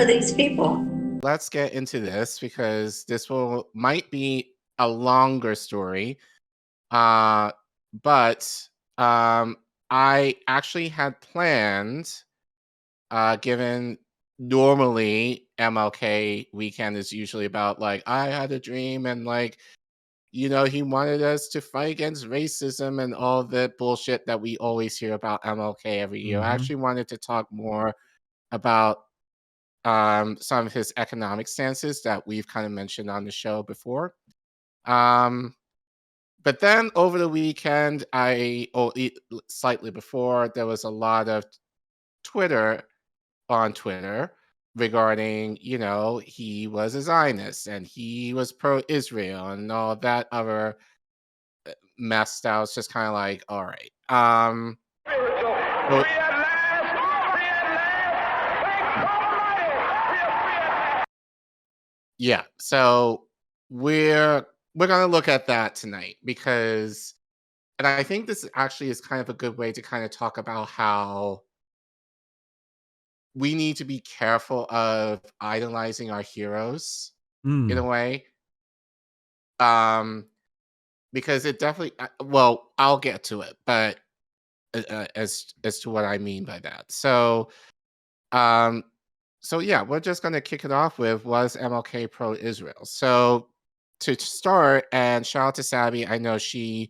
are these people? Let's get into this because this might be a longer story. But I actually had planned, given normally MLK weekend is usually about like, I had a dream and like, he wanted us to fight against racism and all the bullshit that we always hear about MLK every year. I actually wanted to talk more about some of his economic stances that we've kind of mentioned on the show before. But then over the weekend, slightly before, there was a lot of Twitter regarding, he was a Zionist and he was pro-Israel and all that other mess that was just kind of like, all right. Yeah, so we're going to look at that tonight because, and I think this actually is kind of a good way to kind of talk about how we need to be careful of idolizing our heroes in a way. Because it definitely, well, I'll get to it, but as to what I mean by that. So yeah, we're just going to kick it off with, was MLK pro-Israel? So to start, and shout out to Sabby, I know she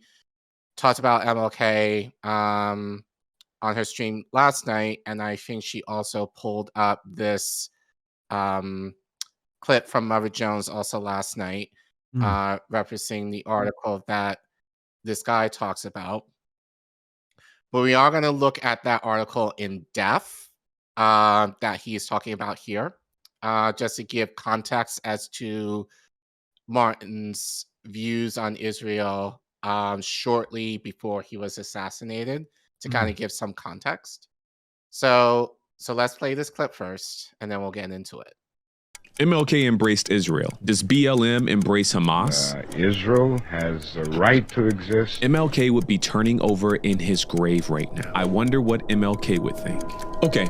talked about MLK on her stream last night, and I think she also pulled up this clip from Mother Jones also last night, referencing the article that this guy talks about. But we are going to look at that article in depth that he's talking about here, just to give context as to Martin's views on Israel shortly before he was assassinated, to kind of give some context. So let's play this clip first, and then we'll get into it. MLK embraced Israel. Does BLM embrace Hamas? Israel has a right to exist. MLK would be turning over in his grave right now. I wonder what MLK would think. Okay,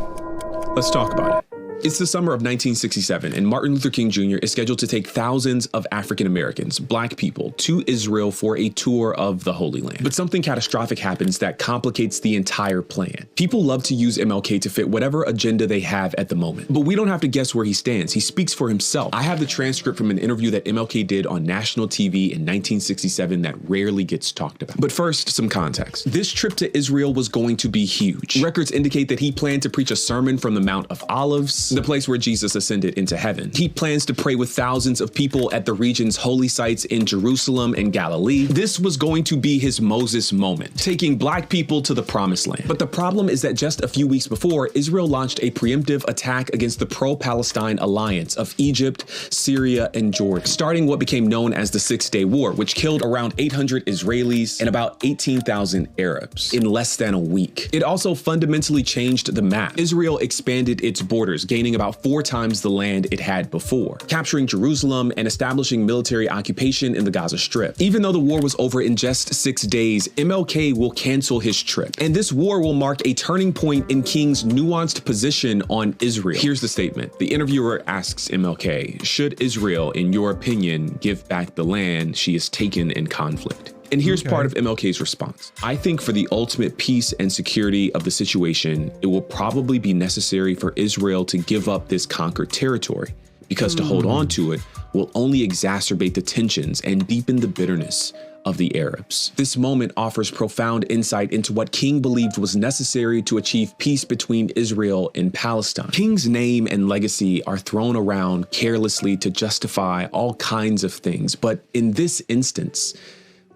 let's talk about it. It's the summer of 1967, and Martin Luther King Jr. is scheduled to take thousands of African Americans, black people, to Israel for a tour of the Holy Land. But something catastrophic happens that complicates the entire plan. People love to use MLK to fit whatever agenda they have at the moment. But we don't have to guess where he stands. He speaks for himself. I have the transcript from an interview that MLK did on national TV in 1967 that rarely gets talked about. But first, some context. This trip to Israel was going to be huge. Records indicate that he planned to preach a sermon from the Mount of Olives, the place where Jesus ascended into heaven. He plans to pray with thousands of people at the region's holy sites in Jerusalem and Galilee. This was going to be his Moses moment, taking black people to the promised land. But the problem is that just a few weeks before, Israel launched a preemptive attack against the pro-Palestine alliance of Egypt, Syria, and Jordan, starting what became known as the Six-Day War, which killed around 800 Israelis and about 18,000 Arabs in less than a week. It also fundamentally changed the map. Israel expanded its borders, gaining about 4 times the land it had before, capturing Jerusalem and establishing military occupation in the Gaza Strip. Even though the war was over in just 6 days, MLK will cancel his trip. And this war will mark a turning point in King's nuanced position on Israel. Here's the statement. The interviewer asks MLK, should Israel, in your opinion, give back the land she has taken in conflict? And here's part of MLK's response. I think for the ultimate peace and security of the situation, it will probably be necessary for Israel to give up this conquered territory, because to hold on to it will only exacerbate the tensions and deepen the bitterness of the Arabs. This moment offers profound insight into what King believed was necessary to achieve peace between Israel and Palestine. King's name and legacy are thrown around carelessly to justify all kinds of things, but in this instance,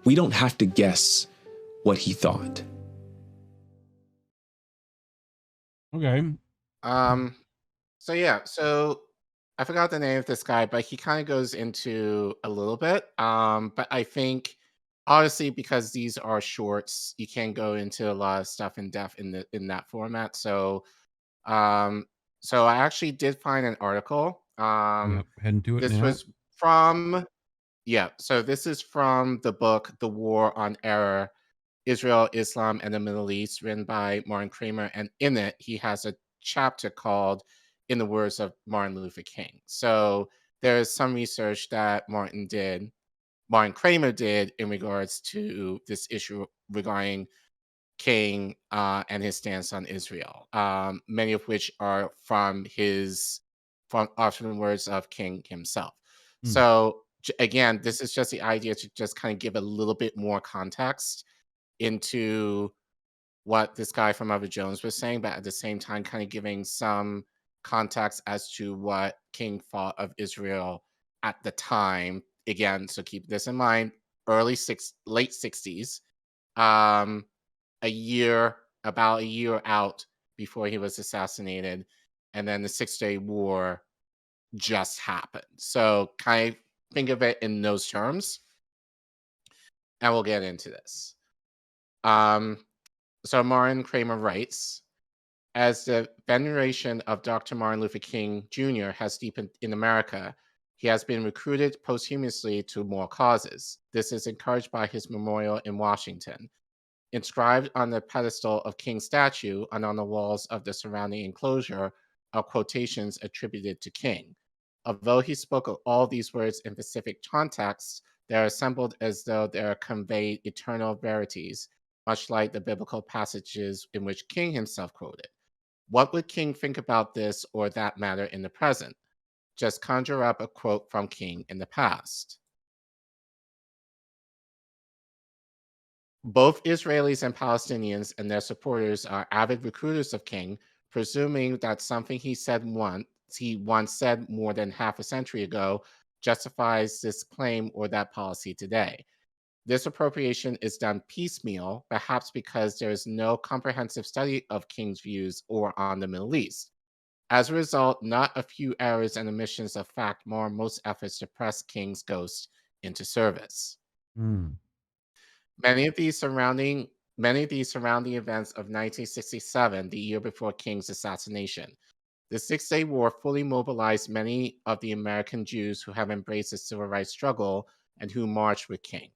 we don't have to guess what he thought. Okay. So yeah, so I forgot the name of this guy, but he kind of goes into a little bit. But I think obviously because these are shorts, you can go into a lot of stuff in depth in that format. So so I actually did find an article. Yep, head into it This now. was from so this is from the book The War on Error, Israel, Islam, and the Middle East, written by Martin Kramer. And in it, he has a chapter called in the words of Martin Luther King. So there's some research that Martin Kramer did in regards to this issue regarding King and his stance on Israel, many of which are from the words of King himself. Hmm. So again, this is just the idea to just kind of give a little bit more context into what this guy from Mother Jones was saying, but at the same time, kind of giving some context as to what King thought of Israel at the time. Again, so keep this in mind: late 60s, about a year out before he was assassinated, and then the 6 Day War just happened. So kind of think of it in those terms, and we'll get into this. So Martin Kramer writes, as the veneration of Dr. Martin Luther King Jr. has deepened in America, he has been recruited posthumously to more causes. This is encouraged by his memorial in Washington. Inscribed on the pedestal of King's statue and on the walls of the surrounding enclosure are quotations attributed to King. Although he spoke of all these words in specific contexts, they are assembled as though they are conveyed eternal verities, much like the biblical passages in which King himself quoted. What would King think about this or that matter in the present? Just conjure up a quote from King in the past. Both Israelis and Palestinians and their supporters are avid recruiters of King, presuming that something he once said more than half a century ago justifies this claim or that policy today. This appropriation is done piecemeal, perhaps because there is no comprehensive study of King's views or on the Middle East. As a result, not a few errors and omissions of fact mar most efforts to press King's ghost into service. Hmm. Many of these surrounding events of 1967, the year before King's assassination. The 6 Day War fully mobilized many of the American Jews who have embraced the civil rights struggle and who marched with King.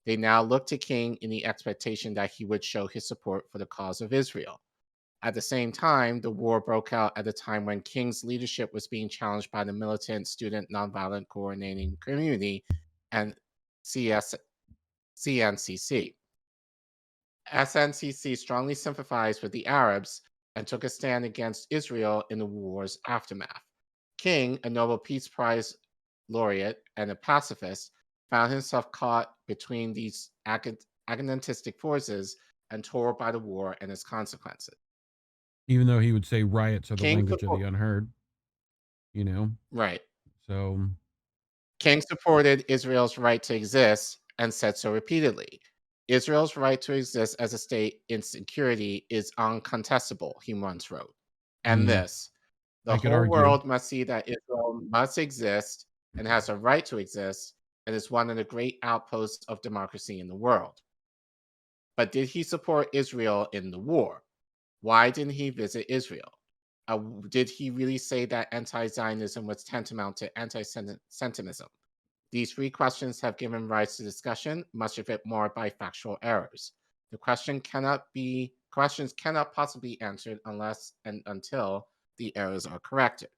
They now look to King in the expectation that he would show his support for the cause of Israel. At the same time, the war broke out at a time when King's leadership was being challenged by the militant Student Nonviolent Coordinating Community and CNCC. SNCC strongly sympathized with the Arabs and took a stand against Israel in the war's aftermath. King, a Nobel Peace Prize laureate and a pacifist, found himself caught between these agonistic forces and torn by the war and its consequences. Even though he would say riots are the King language of support- the unheard, right. So King supported Israel's right to exist and said so repeatedly. Israel's right to exist as a state in security is uncontestable, he once wrote. And this, the I could whole argue. world must see that Israel must exist and has a right to exist and is one of the great outposts of democracy in the world. But did he support Israel in the war? Why didn't he visit Israel? Did he really say that anti-Zionism was tantamount to anti-Semitism? These three questions have given rise to discussion, much of it marred by factual errors. The questions cannot possibly be answered unless and until the errors are corrected.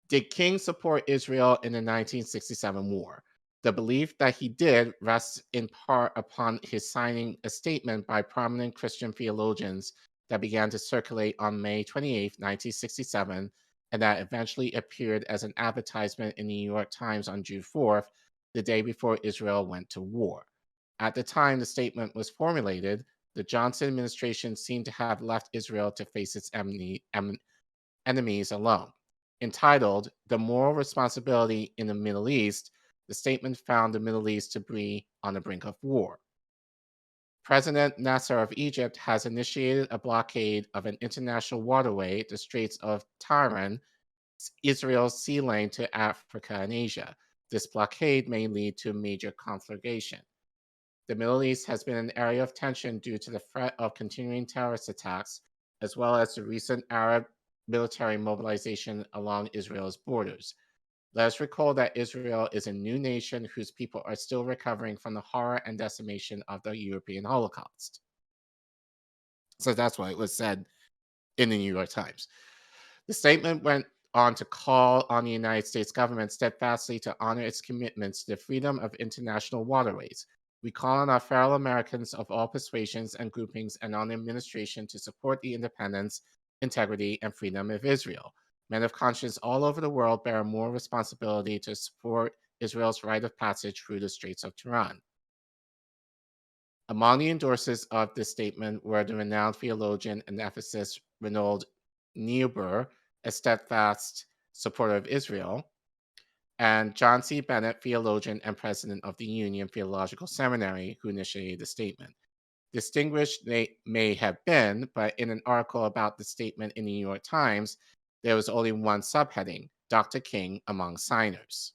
Did King support Israel in the 1967 war? The belief that he did rests in part upon his signing a statement by prominent Christian theologians that began to circulate on May 28, 1967, and that eventually appeared as an advertisement in the New York Times on June 4th, the day before Israel went to war. At the time the statement was formulated, the Johnson administration seemed to have left Israel to face its enemies alone. Entitled The Moral Responsibility in the Middle East, the statement found the Middle East to be on the brink of war. President Nasser of Egypt has initiated a blockade of an international waterway, the Straits of Tiran, Israel's sea lane to Africa and Asia. This blockade may lead to a major conflagration. The Middle East has been an area of tension due to the threat of continuing terrorist attacks, as well as the recent Arab military mobilization along Israel's borders. Let us recall that Israel is a new nation whose people are still recovering from the horror and decimation of the European Holocaust. So that's what it was said in the New York Times. The statement went on to call on the United States government steadfastly to honor its commitments to the freedom of international waterways. We call on our fellow Americans of all persuasions and groupings and on the administration to support the independence, integrity, and freedom of Israel. Men of conscience all over the world bear a moral responsibility to support Israel's right of passage through the Straits of Tiran. Among the endorsers of this statement were the renowned theologian and ethicist Reynold Niebuhr, a steadfast supporter of Israel, and John C. Bennett, theologian and president of the Union Theological Seminary, who initiated the statement. Distinguished they may have been, but in an article about the statement in the New York Times, there was only one subheading, Dr. King among signers.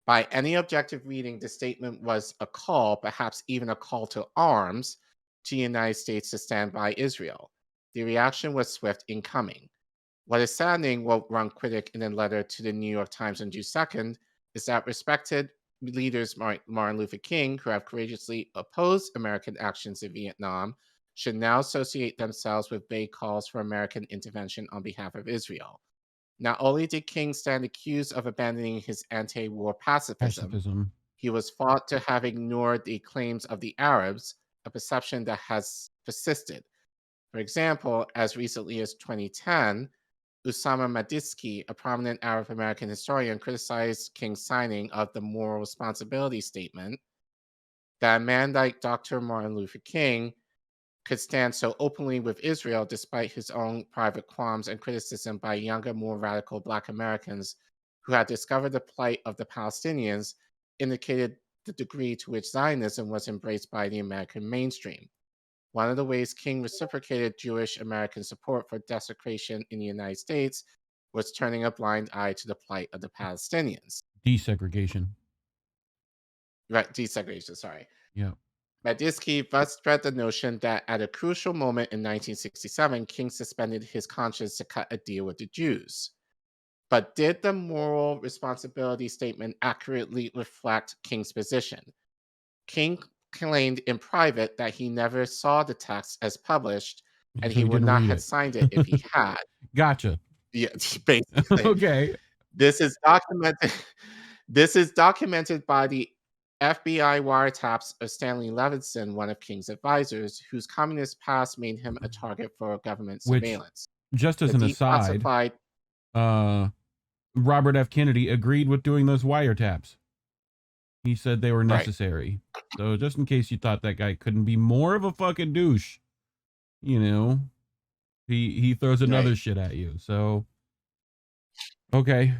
By any objective reading, the statement was a call, perhaps even a call to arms, to the United States to stand by Israel. The reaction was swift in coming. What is saddening, wrote one critic in a letter to the New York Times on June 2nd, is that respected leaders Martin Luther King, who have courageously opposed American actions in Vietnam, should now associate themselves with vague calls for American intervention on behalf of Israel. Not only did King stand accused of abandoning his anti-war pacifism, he was thought to have ignored the claims of the Arabs, a perception that has persisted. For example, as recently as 2010, Usama Madisky, a prominent Arab American historian, criticized King's signing of the moral responsibility statement, that a man like Dr. Martin Luther King could stand so openly with Israel despite his own private qualms and criticism by younger, more radical Black Americans who had discovered the plight of the Palestinians, indicated the degree to which Zionism was embraced by the American mainstream. One of the ways King reciprocated Jewish American support for desecration in the United States was turning a blind eye to the plight of the Palestinians. Desegregation. Right, desegregation, sorry. Yeah. Madisky thus spread the notion that at a crucial moment in 1967, King suspended his conscience to cut a deal with the Jews. But did the moral responsibility statement accurately reflect King's position? King claimed in private that he never saw the text as published, and So he would didn't not read have it. signed it if he had. Gotcha. Yeah, basically. Okay. This is documented. This is documented by the FBI wiretaps of Stanley Levinson, one of King's advisors, whose communist past made him a target for government surveillance. Just as The an aside, declassified Robert F. Kennedy agreed with doing those wiretaps. He said they were necessary. Right. So just in case you thought that guy couldn't be more of a fucking douche, you know, he throws another shit at you. So, okay.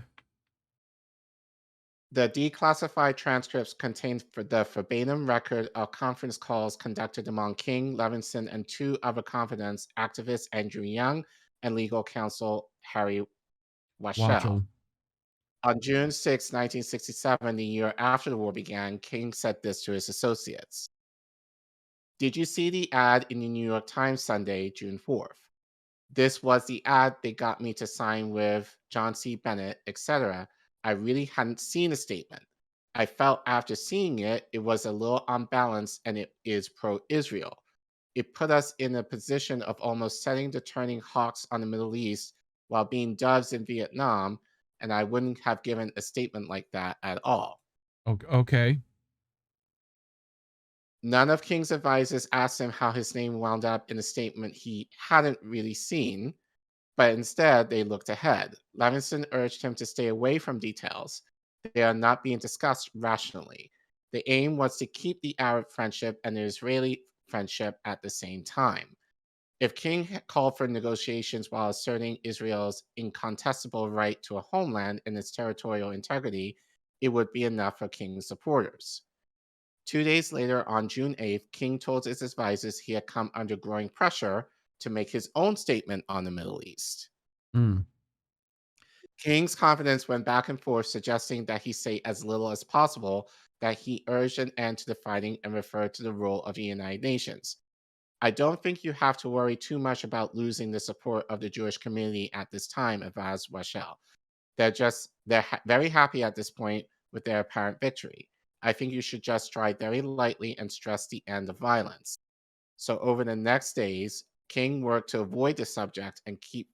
The declassified transcripts contained the verbatim record of conference calls conducted among King, Levinson, and two other confidants, activist Andrew Young and legal counsel Harry Waschel. On June 6, 1967, the year after the war began, King said this to his associates. Did you see the ad in the New York Times Sunday, June 4th? This was the ad they got me to sign with John C. Bennett, etc. I really hadn't seen a statement. I felt after seeing it, it was a little unbalanced and it is pro-Israel. It put us in a position of almost setting the turning hawks on the Middle East while being doves in Vietnam, and I wouldn't have given a statement like that at all. Okay. None of King's advisors asked him how his name wound up in a statement he hadn't really seen, but instead they looked ahead. Levinson urged him to stay away from details. They are not being discussed rationally. The aim was to keep the Arab friendship and the Israeli friendship at the same time. If King called for negotiations while asserting Israel's incontestable right to a homeland and its territorial integrity, it would be enough for King's supporters. 2 days later, on June 8th, King told his advisors he had come under growing pressure to make his own statement on the Middle East. King's confidence went back and forth, suggesting that he say as little as possible, that he urged an end to the fighting and referred to the role of the United Nations. I don't think you have to worry too much about losing the support of the Jewish community at this time, advised Waschel. They're very happy at this point with their apparent victory. I think you should just stride very lightly and stress the end of violence. So over the next days, King worked to avoid the subject and keep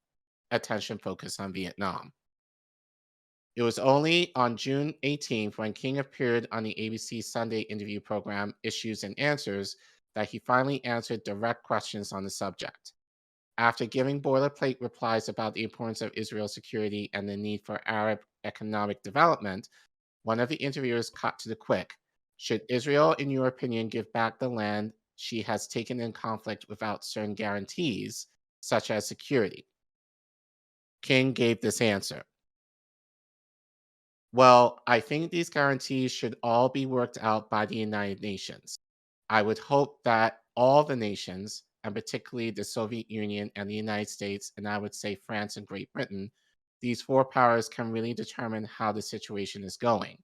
attention focused on Vietnam. It was only on June 18th, when King appeared on the ABC Sunday interview program Issues and Answers, that he finally answered direct questions on the subject. After giving boilerplate replies about the importance of Israel's security and the need for Arab economic development, one of the interviewers cut to the quick. Should Israel, in your opinion, give back the land she has taken in conflict without certain guarantees, such as security? King gave this answer. Well, I think these guarantees should all be worked out by the United Nations. I would hope that all the nations, and particularly the Soviet Union and the United States, and I would say France and Great Britain, these four powers can really determine how the situation is going.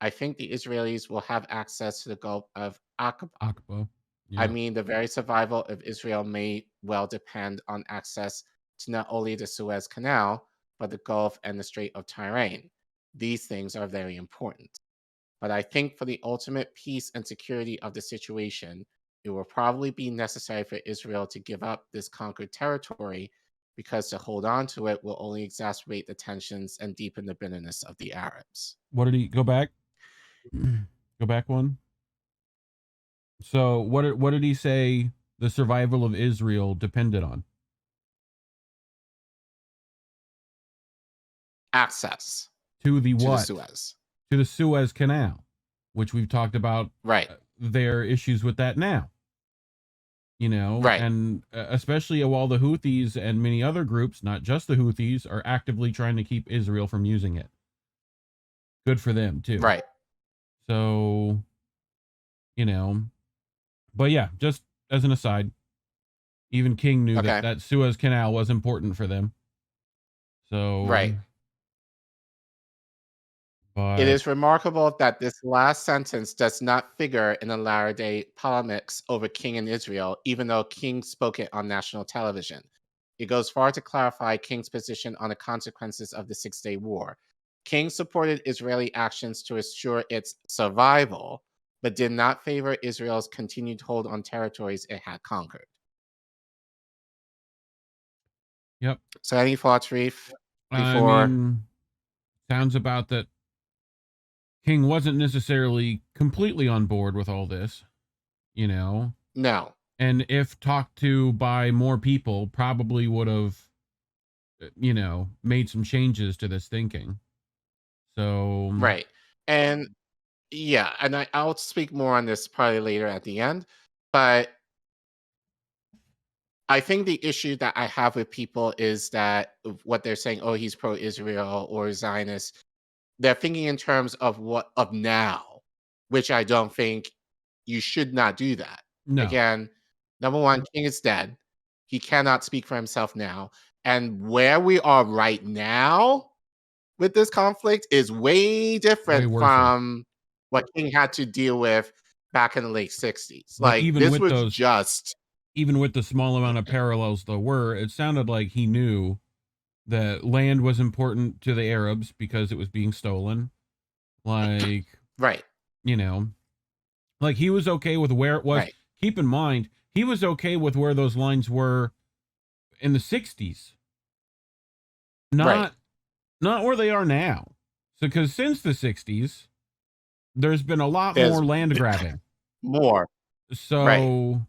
I think the Israelis will have access to the Gulf of Aqaba. Aqaba. Yeah. I mean, the very survival of Israel may well depend on access to not only the Suez Canal, but the Gulf and the Strait of Tiran. These things are very important. But I think for the ultimate peace and security of the situation, it will probably be necessary for Israel to give up this conquered territory, because to hold on to it will only exacerbate the tensions and deepen the bitterness of the Arabs. What did he go back? Go back one. So what did he say the survival of Israel depended on? Access to the to what? the Suez. To the Suez Canal, which we've talked about. Right. Their issues with that now. You know, right. And especially while the Houthis and many other groups, not just the Houthis, are actively trying to keep Israel from using it. Good for them too. Right. So, you know, but yeah, just as an aside, even King knew that Suez Canal was important for them. So, right. But it is remarkable that this last sentence does not figure in the latter-day polemics over King and Israel, even though King spoke it on national television. It goes far to clarify King's position on the consequences of the Six-Day War. King supported Israeli actions to assure its survival, but did not favor Israel's continued hold on territories it had conquered. Yep. So any thoughts, Reef? I mean, sounds about that King wasn't necessarily completely on board with all this, you know? No. And if talked to by more people, probably would have, you know, made some changes to this thinking. So. Right. And yeah, and I'll speak more on this probably later at the end, but I think the issue that I have with people is that what they're saying, oh, he's pro-Israel or Zionist. They're thinking in terms of now, which I don't think you should not do that. No. Again, number one, King is dead. He cannot speak for himself now. And where we are right now with this conflict is way different from what King had to deal with back in the late 60s. Like even this with was just... Even with the small amount of parallels there were, it sounded like he knew that land was important to the Arabs because it was being stolen. Like, right. You know, like he was okay with where it was. Right. Keep in mind, he was okay with where those lines were in the 60s. Not where they are now. So, because since the 60s, there's been a lot more land grabbing. More. So,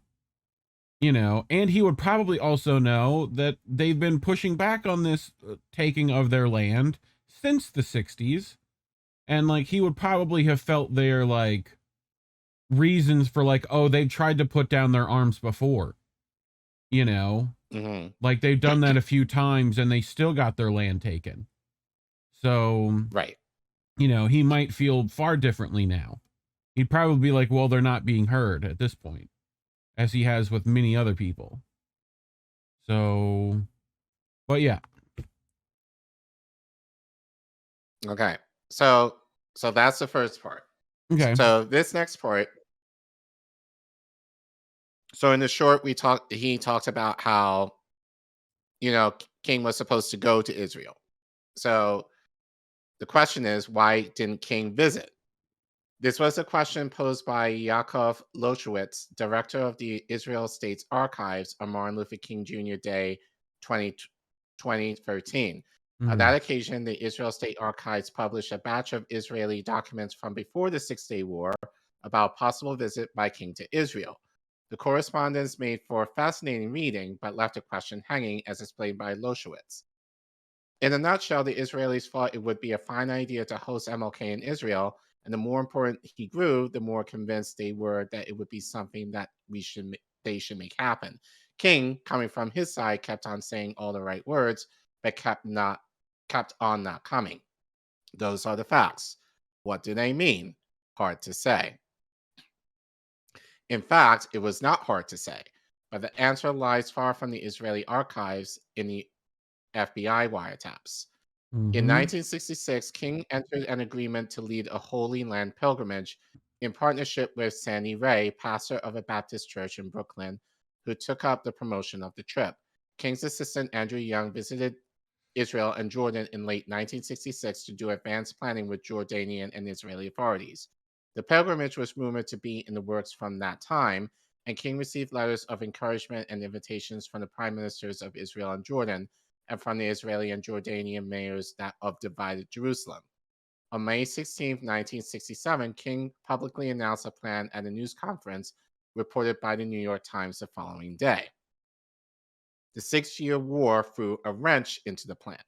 you know, and he would probably also know that they've been pushing back on this taking of their land since the 60s. And like, he would probably have felt their like reasons for like, oh, they've tried to put down their arms before, you know, like they've done that a few times and they still got their land taken. So, you know, he might feel far differently now. He'd probably be like, well, they're not being heard at this point, as he has with many other people. So, but yeah. Okay. So that's the first part. Okay. So this next part. So in the short, he talked about how, you know, King was supposed to go to Israel. So the question is, why didn't King visit? This was a question posed by Yaakov Loshowitz, director of the Israel State's Archives, on Martin Luther King Jr. Day 2013. On that occasion, the Israel State Archives published a batch of Israeli documents from before the Six-Day War about a possible visit by King to Israel. The correspondence made for fascinating reading, but left a question hanging, as explained by Loshowitz. In a nutshell, the Israelis thought it would be a fine idea to host MLK in Israel, and the more important he grew, the more convinced they were that it would be something that they should make happen. King, coming from his side, kept on saying all the right words, but kept on not coming. Those are the facts. What do they mean? Hard to say. In fact, it was not hard to say, but the answer lies far from the Israeli archives in the FBI wiretaps. In 1966, King entered an agreement to lead a Holy Land pilgrimage in partnership with Sandy Ray, pastor of a Baptist church in Brooklyn, who took up the promotion of the trip. King's assistant Andrew Young visited Israel and Jordan in late 1966 to do advanced planning with Jordanian and Israeli authorities. The pilgrimage was rumored to be in the works from that time, and King received letters of encouragement and invitations from the prime ministers of Israel and Jordan, and from the Israeli and Jordanian mayors of divided Jerusalem. On May 16, 1967, King publicly announced a plan at a news conference reported by the New York Times the following day. The 6-year war threw a wrench into the plan.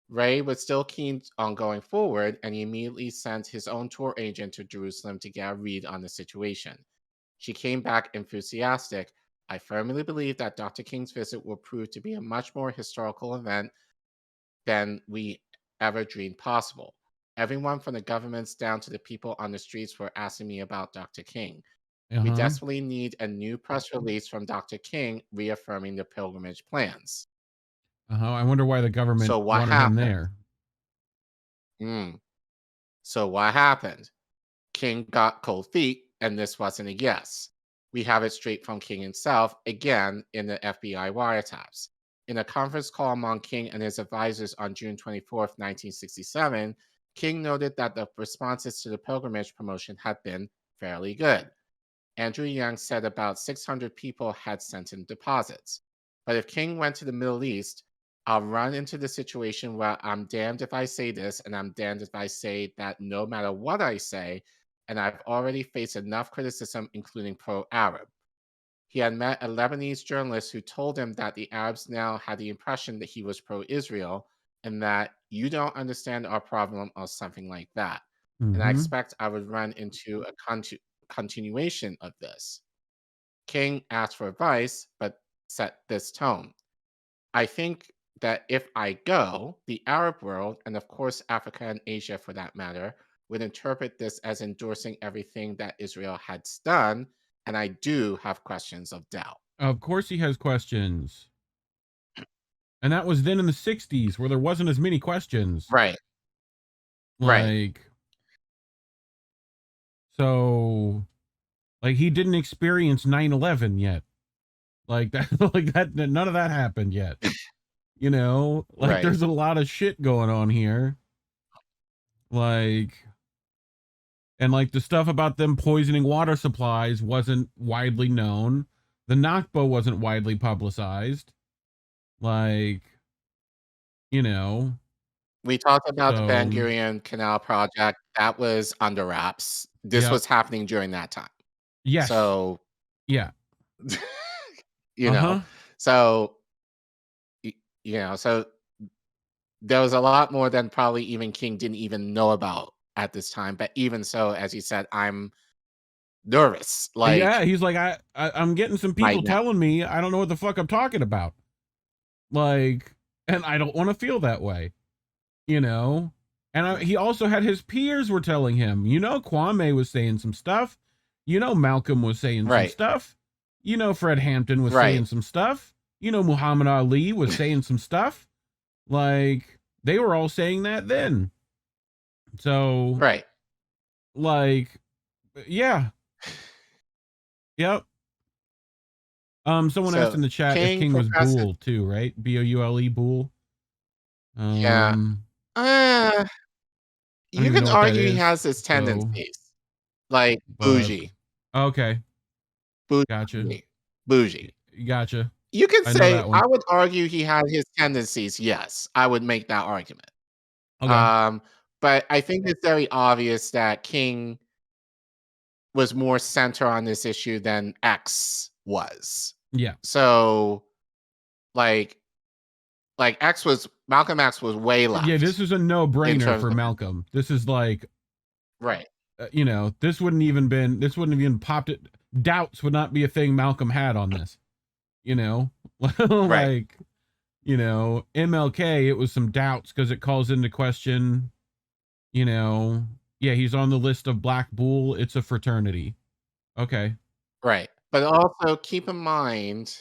Ray was still keen on going forward, and he immediately sent his own tour agent to Jerusalem to get a read on the situation. She came back enthusiastic. I firmly believe that Dr. King's visit will prove to be a much more historical event than we ever dreamed possible. Everyone from the governments down to the people on the streets were asking me about Dr. King. We desperately need a new press release from Dr. King reaffirming the pilgrimage plans. I wonder why the government wanted him there. So what happened? King got cold feet, and this wasn't a yes. We have it straight from King himself, again in the FBI wiretaps. In a conference call among King and his advisors on June 24, 1967, King noted that the responses to the pilgrimage promotion had been fairly good. Andrew Young said about 600 people had sent him deposits. But if King went to the Middle East, I'll run into the situation where I'm damned if I say this, and I'm damned if I say that no matter what I say, and I've already faced enough criticism, including pro-Arab. He had met a Lebanese journalist who told him that the Arabs now had the impression that he was pro-Israel, and that you don't understand our problem or something like that. And I expect I would run into a continuation of this. King asked for advice, but set this tone. I think that if I go, the Arab world, and of course Africa and Asia for that matter, would interpret this as endorsing everything that Israel had done, and I do have questions of doubt. Of course he has questions. And that was then in the 60s, where there wasn't as many questions. Right. So, he didn't experience 9/11 yet. That, none of that happened yet. There's a lot of shit going on here. And the stuff about them poisoning water supplies wasn't widely known. The Nakba wasn't widely publicized. We talked about the Ben Gurion Canal project. That was under wraps. This was happening during that time. Yes. So, yeah. So, so there was a lot more than probably even King didn't even know about at this time. But even so, as you said, I'm nervous. He's like, I'm getting some people telling me I don't know what the fuck I'm talking about. And I don't want to feel that way, And he also had his peers were telling him, Kwame was saying some stuff. Malcolm was saying some stuff. Fred Hampton was saying some stuff. Muhammad Ali was saying some stuff. They were all saying that then. So, yeah. Yep. Someone asked in the chat if King was Boole too, right? Boule, Boole. Yeah. You can argue he has his tendencies. Bougie. Okay. Bougie. Gotcha. Bougie. Gotcha. You can I know say, that one. I would argue he had his tendencies, yes, I would make that argument. Okay. But I think it's very obvious that King was more center on this issue than X was. Yeah. So, like Malcolm X was way Yeah, left this is a in no-brainer terms for of Malcolm. This is like, right. you know, this wouldn't have even popped it. Doubts would not be a thing Malcolm had on this. You know, Right. like, you know, MLK, it was some doubts because it calls into question, you know, yeah, he's on the list of Black Bull. It's a fraternity. Okay. Right. But also keep in mind,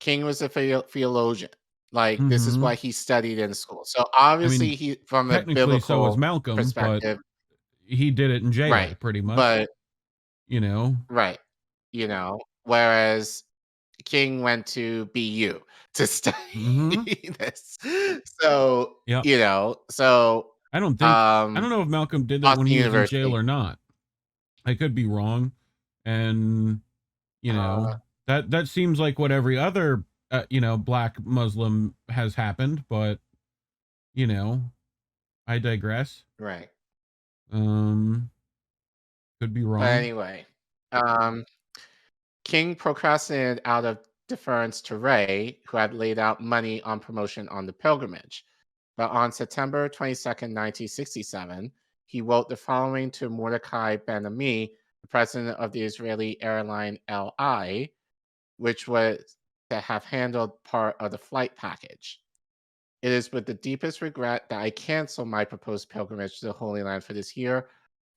King was a theologian. Like, this is Mm-hmm. what he studied in school. So I mean, obviously he, from a technically so was biblical Malcolm, but perspective, he did it in jail right. pretty much, But you know. right. Whereas King went to BU to study Mm-hmm. this. So, Yep. so I don't know if Malcolm did that when Boston he was in jail University. or not. I could be wrong. And, you know, that seems like what every other, you know, Black Muslim has happened, but, you know, I digress. Right. Could be But wrong. anyway, King procrastinated out of deference to Ray, who had laid out money on promotion on the pilgrimage. But on September 22nd, 1967, he wrote the following to Mordecai Ben-Ami, the president of the Israeli airline LI, which was to have handled part of the flight package. It is with the deepest regret that I cancel my proposed pilgrimage to the Holy Land for this year,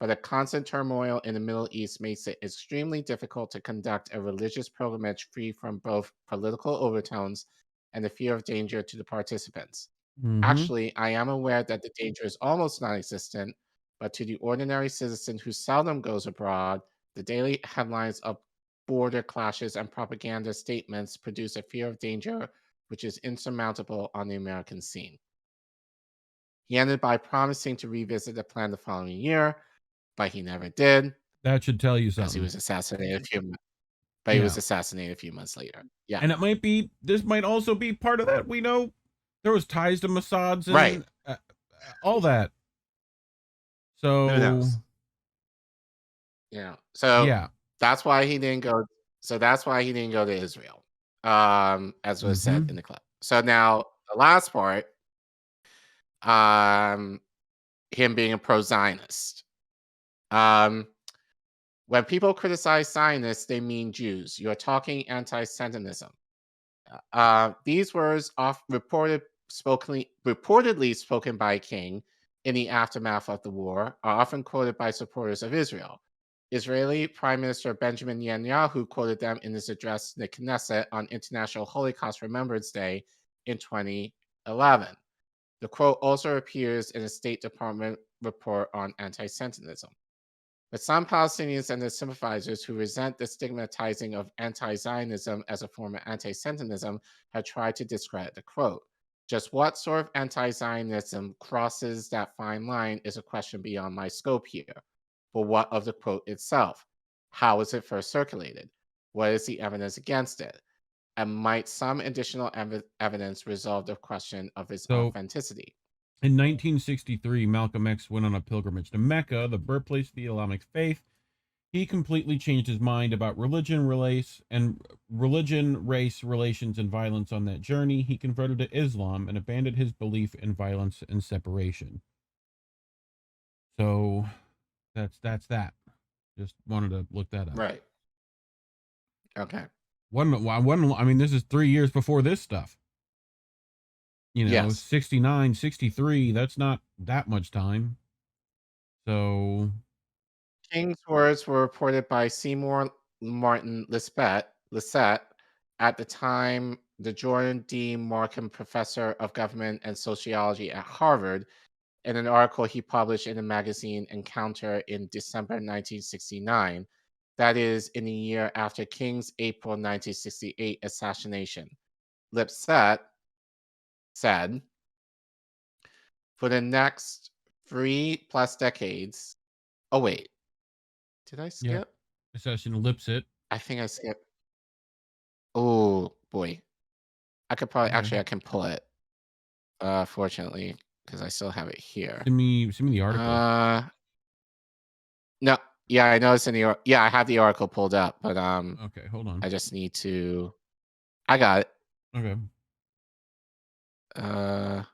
but the constant turmoil in the Middle East makes it extremely difficult to conduct a religious pilgrimage free from both political overtones and the fear of danger to the participants. Mm-hmm. Actually, I am aware that the danger is almost non existent, but to the ordinary citizen who seldom goes abroad, the daily headlines of border clashes and propaganda statements produce a fear of danger which is insurmountable on the American scene. He ended by promising to revisit the plan the following year, but he never did. That should tell you Because he something. was assassinated he was assassinated a few months later. Yeah. And this might also be part of that. We know there was ties to Mossad's Right. and all that. So who knows? So yeah. that's why he didn't go. So that's why he didn't go to Israel, as was said in the clip. So now the last part, him being a pro-Zionist. When people criticize Zionists, they mean Jews. You're talking anti-Semitism. These words reportedly spoken by King in the aftermath of the war are often quoted by supporters of Israel. Israeli Prime Minister Benjamin Netanyahu quoted them in his address to the Knesset on International Holocaust Remembrance Day in 2011. The quote also appears in a State Department report on anti-Semitism. But some Palestinians and their sympathizers who resent the stigmatizing of anti-Zionism as a form of anti-Semitism have tried to discredit the quote. Just what sort of anti-Zionism crosses that fine line is a question beyond my scope here. But what of the quote itself? How was it first circulated? What is the evidence against it? And might some additional evidence resolve the question of its authenticity? In 1963, Malcolm X went on a pilgrimage to Mecca, the birthplace of the Islamic faith. He completely changed his mind about religion, race, relations, and violence on that journey. He converted to Islam and abandoned his belief in violence and separation. So that's that. Just wanted to look that up. Right. Okay. I mean, this is 3 years before this stuff. You know, yes. 69, 63, that's not that much time. So King's words were reported by Seymour Martin Lisette, at the time the Jordan D. Markham Professor of Government and Sociology at Harvard, in an article he published in the magazine Encounter in December 1969, that is, in the year after King's April 1968 assassination. Lipset said, for the next 3+ decades, oh wait, did I skip? yeah, Assassin Lipset. I think I skipped. Oh, boy. I could probably, Okay. actually, I can pull it, fortunately, because I still have it here. Send me the article. No, yeah, I know it's in the, yeah, I have the article pulled up, but Okay, hold on. I just need to, I got it. Okay. All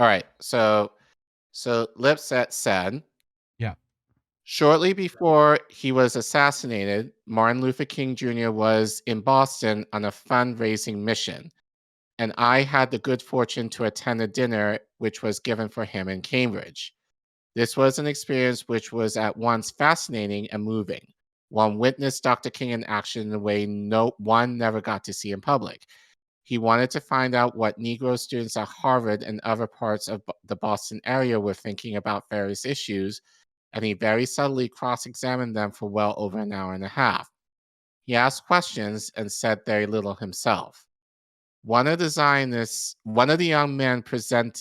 right, so Lipset said, Yeah. shortly before he was assassinated, Martin Luther King Jr. was in Boston on a fundraising mission, and I had the good fortune to attend a dinner which was given for him in Cambridge. This was an experience which was at once fascinating and moving. One witnessed Dr. King in action in a way no one never got to see in public. He wanted to find out what Negro students at Harvard and other parts of the Boston area were thinking about various issues, and he very subtly cross-examined them for well over an hour and a half. He asked questions and said very little himself. One of the young men present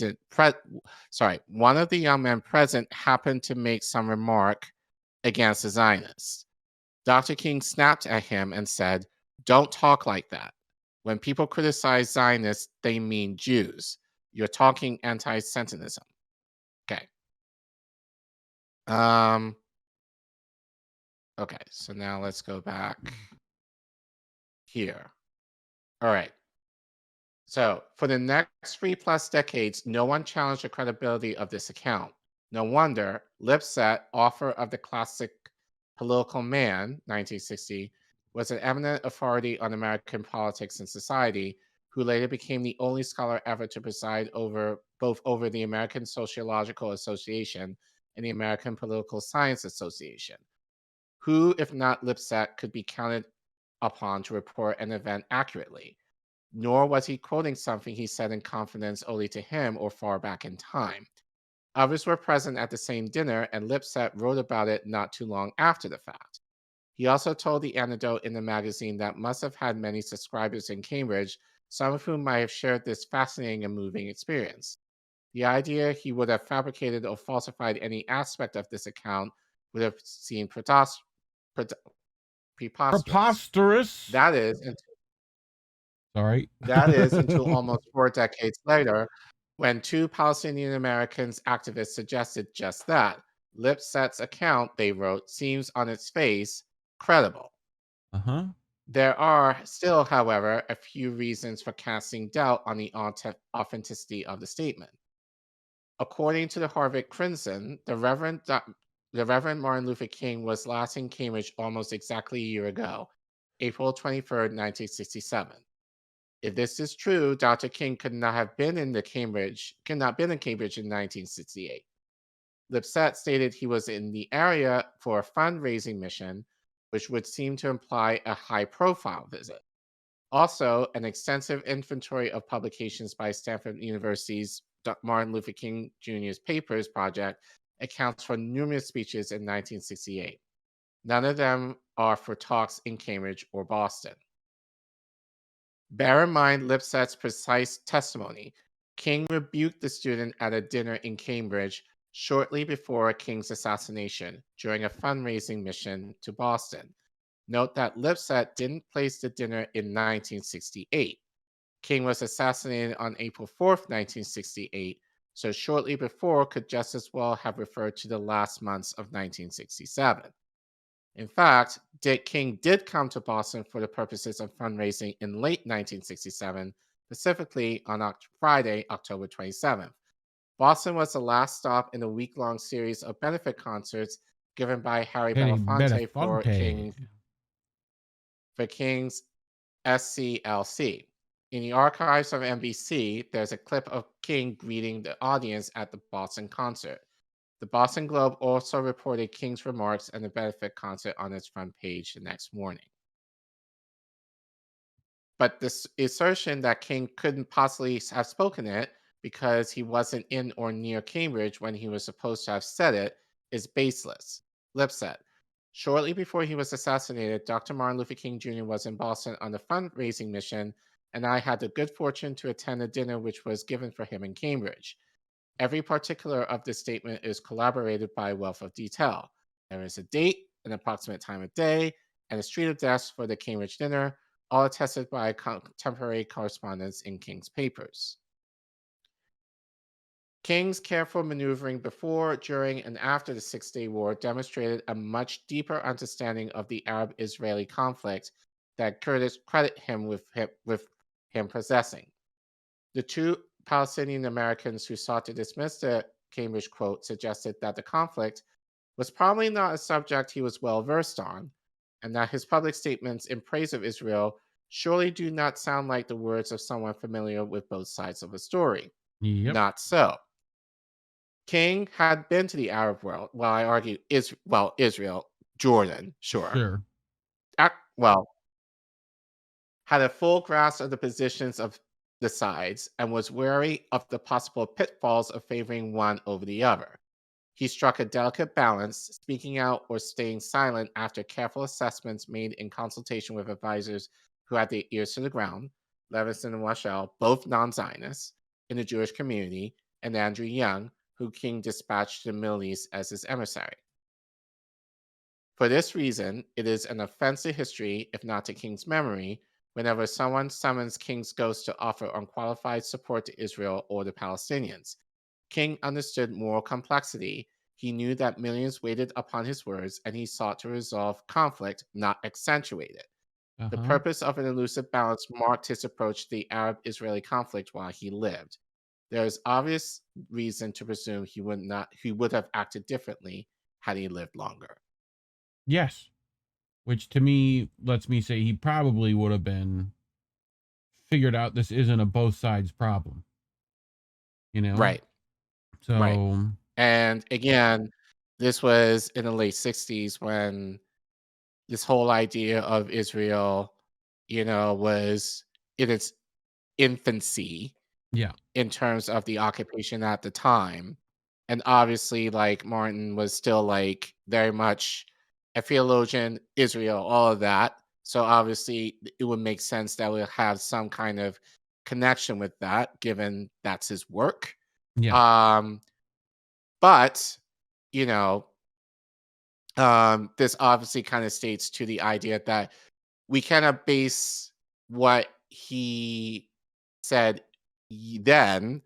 happened to make some remark against the Zionists. Dr. King snapped at him and said, "Don't talk like that. When people criticize Zionists, they mean Jews. You're talking anti-Semitism." Okay. Okay, so now let's go back here. All right. So for the next 3+ decades, no one challenged the credibility of this account. No wonder Lipset, author of the classic Political Man, 1960, was an eminent authority on American politics and society, who later became the only scholar ever to preside over the American Sociological Association and the American Political Science Association. Who, if not Lipset, could be counted upon to report an event accurately? Nor was he quoting something he said in confidence only to him or far back in time. Others were present at the same dinner, and Lipset wrote about it not too long after the fact. He also told the anecdote in the magazine that must have had many subscribers in Cambridge, some of whom might have shared this fascinating and moving experience. The idea he would have fabricated or falsified any aspect of this account would have seemed preposterous. Preposterous. That is until almost 4 decades later, when 2 Palestinian Americans activists suggested just that. Lipset's account, they wrote, seems on its face credible. Uh-huh. There are still, however, a few reasons for casting doubt on the authenticity of the statement. According to the Harvard Crimson, the Reverend Martin Luther King was last in Cambridge almost exactly a year ago, April 23rd, 1967. If this is true, Dr. King could not been in Cambridge in 1968. Lipset stated he was in the area for a fundraising mission, which would seem to imply a high-profile visit. Also, an extensive inventory of publications by Stanford University's Martin Luther King Jr.'s Papers Project accounts for numerous speeches in 1968. None of them are for talks in Cambridge or Boston. Bear in mind Lipset's precise testimony. King rebuked the student at a dinner in Cambridge shortly before King's assassination during a fundraising mission to Boston. Note that Lipset didn't place the dinner in 1968. King was assassinated on April 4th, 1968, so shortly before could just as well have referred to the last months of 1967. In fact, King did come to Boston for the purposes of fundraising in late 1967, specifically on Friday, October 27th. Boston was the last stop in a week-long series of benefit concerts given by Harry Belafonte for King's SCLC. In the archives of NBC, there's a clip of King greeting the audience at the Boston concert. The Boston Globe also reported King's remarks and the benefit concert on its front page the next morning. But this assertion that King couldn't possibly have spoken it because he wasn't in or near Cambridge when he was supposed to have said it is baseless. Lipset. Shortly before he was assassinated, Dr. Martin Luther King Jr. was in Boston on a fundraising mission, and I had the good fortune to attend a dinner which was given for him in Cambridge. Every particular of this statement is corroborated by a wealth of detail. There is a date, an approximate time of day, and a street of desks for the Cambridge dinner, all attested by contemporary correspondence in King's papers. King's careful maneuvering before, during, and after the Six-Day War demonstrated a much deeper understanding of the Arab-Israeli conflict that critics credit him with him possessing. The two Palestinian Americans who sought to dismiss the Cambridge quote suggested that the conflict was probably not a subject he was well versed on, and that his public statements in praise of Israel surely do not sound like the words of someone familiar with both sides of the story. Yep. Not so. King had been to the Arab world. Well, I argue Israel, Jordan, sure. Had a full grasp of the positions of the sides and was wary of the possible pitfalls of favoring one over the other. He struck a delicate balance, speaking out or staying silent after careful assessments made in consultation with advisors who had their ears to the ground, Levinson and Waschel, both non-Zionists, in the Jewish community, and Andrew Young, who King dispatched to the Middle East as his emissary. For this reason, it is an offense to history, if not to King's memory, whenever someone summons King's ghost to offer unqualified support to Israel or the Palestinians. King understood moral complexity. He knew that millions waited upon his words, and he sought to resolve conflict, not accentuate it. The purpose of an elusive balance marked his approach to the Arab-Israeli conflict while he lived. There is obvious reason to presume he would have acted differently had he lived longer. Yes. Which to me lets me say he probably would have been figured out this isn't a both sides problem. You know? Right. So right. And again, this was in the late 60s when this whole idea of Israel, was in its infancy. Yeah. In terms of the occupation at the time. And obviously, like, Martin was still, like, very much a theologian, Israel, all of that. So obviously, it would make sense that we'll have some kind of connection with that, given that's his work. Yeah. But, this obviously kind of states to the idea that we cannot base what he said then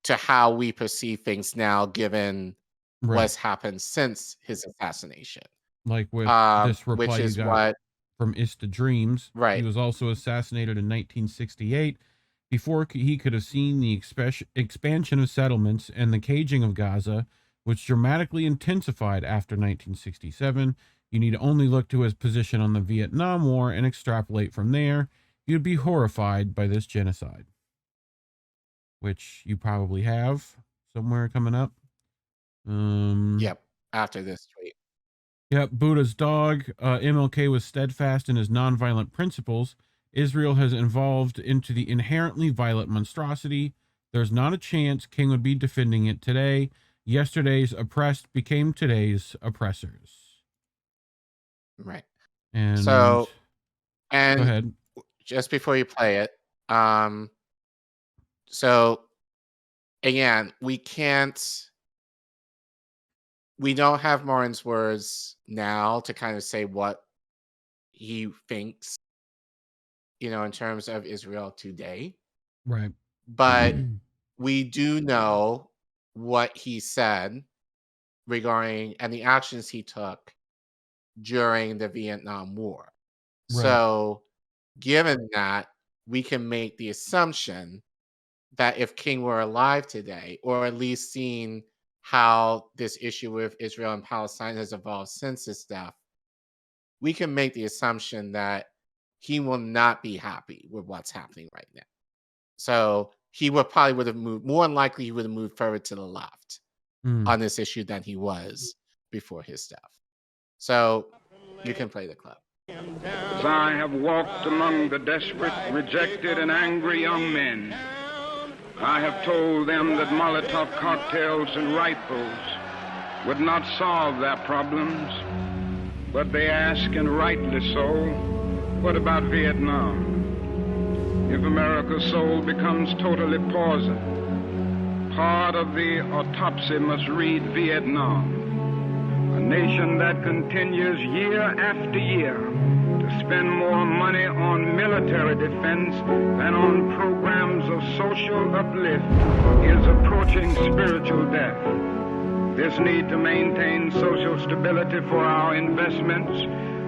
to how we perceive things now, given what's happened since his assassination. Like with this reply you got from Ista Dreams. Right. He was also assassinated in 1968. Before he could have seen the expansion of settlements and the caging of Gaza, which dramatically intensified after 1967, you need only look to his position on the Vietnam War and extrapolate from there. You'd be horrified by this genocide. Which you probably have somewhere coming up. Yep, after this tweet. Yep, Buddha's dog. MLK was steadfast in his nonviolent principles. Israel has evolved into the inherently violent monstrosity. There's not a chance King would be defending it today. Yesterday's oppressed became today's oppressors. Right. And so, go ahead. Just before you play it, so again, we don't have Martin's words now to kind of say what he thinks, in terms of Israel today. Right. But we do know what he said regarding and the actions he took during the Vietnam War. Right. So given that, we can make the assumption that if King were alive today, or at least seen how this issue with Israel and Palestine has evolved since his death, we can make the assumption that he will not be happy with what's happening right now. So he would have moved, more than likely he would have moved further to the left on this issue than he was before his death. So you can play the clip. As I have walked among the desperate, rejected, and angry young men, I have told them that Molotov cocktails and rifles would not solve their problems, but they ask, and rightly so, what about Vietnam? If America's soul becomes totally poisoned, part of the autopsy must read Vietnam. A nation that continues year after year to spend more money on military defense than on programs of social uplift is approaching spiritual death. This need to maintain social stability for our investments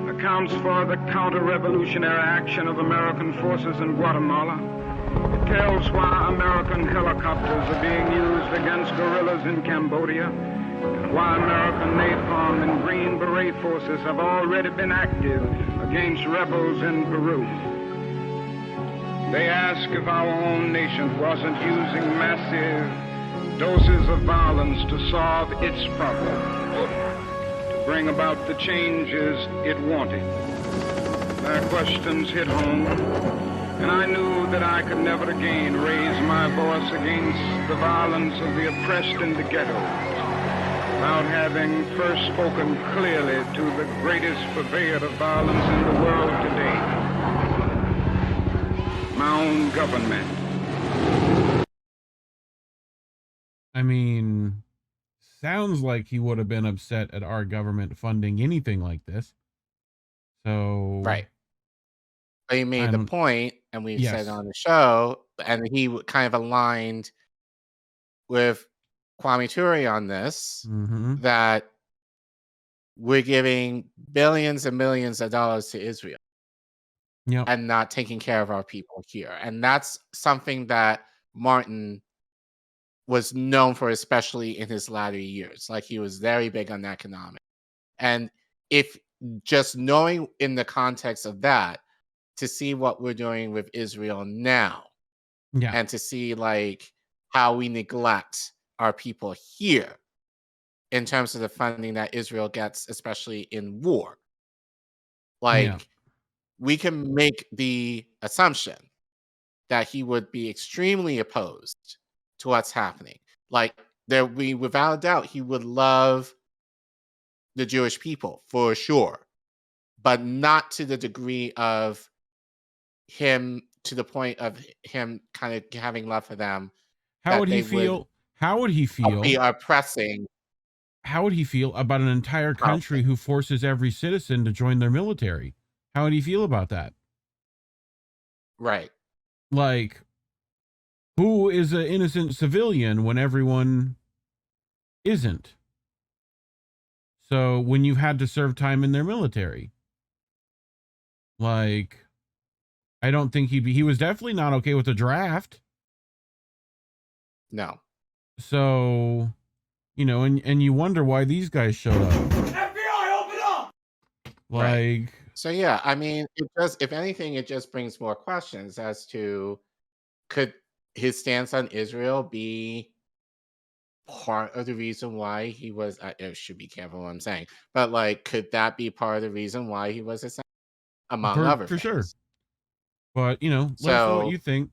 accounts for the counter-revolutionary action of American forces in Guatemala. It tells why American helicopters are being used against guerrillas in Cambodia, and why American napalm and Green Beret forces have already been active against rebels in Peru. They ask if our own nation wasn't using massive doses of violence to solve its problems, to bring about the changes it wanted. Their questions hit home, and I knew that I could never again raise my voice against the violence of the oppressed in the ghettos without having first spoken clearly to the greatest purveyor of violence in the world today, my own government. I mean, sounds like he would have been upset at our government funding anything like this. So right. But he made the point, and we've said on the show, and he kind of aligned with Kwame Ture on this, that we're giving billions and millions of dollars to Israel and not taking care of our people here. And that's something that Martin was known for, especially in his latter years. Like, he was very big on economics. And if just knowing in the context of that, to see what we're doing with Israel now, and to see like how we neglect our people here in terms of the funding that Israel gets, especially in war. Like, we can make the assumption that he would be extremely opposed to what's happening. Like, without a doubt, he would love the Jewish people for sure, but not to the degree of him, to the point of him kind of having love for them. How would he feel? How would he feel? Be oppressing. How would he feel about an entire country who forces every citizen to join their military? How would he feel about that? Right. Like, who is an innocent civilian when everyone isn't? So when you've had to serve time in their military, like, I don't think he was definitely not okay with the draft. No. So, you know, and you wonder why these guys showed up. FBI, open up! Like, right. So yeah, I mean, it does, if anything, it just brings more questions as to, could his stance on Israel be part of the reason why he was, I should be careful what I'm saying, but like, could that be part of the reason why he was a, among other for things? sure. But, you know, let us know what you think.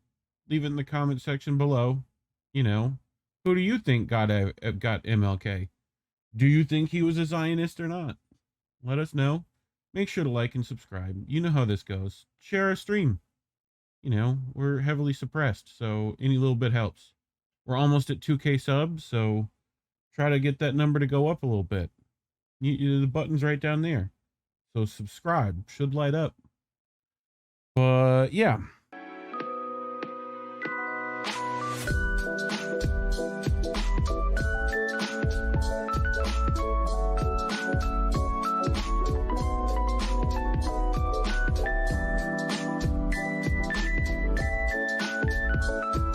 Leave it in the comment section below. You know, who do you think got MLK? Do you think he was a Zionist or not? Let us know. Make sure to like and subscribe. You know how this goes. Share our stream. You know, we're heavily suppressed, so any little bit helps. We're almost at 2K subs, so try to get that number to go up a little bit. The button's right down there. So subscribe. Should light up. But yeah.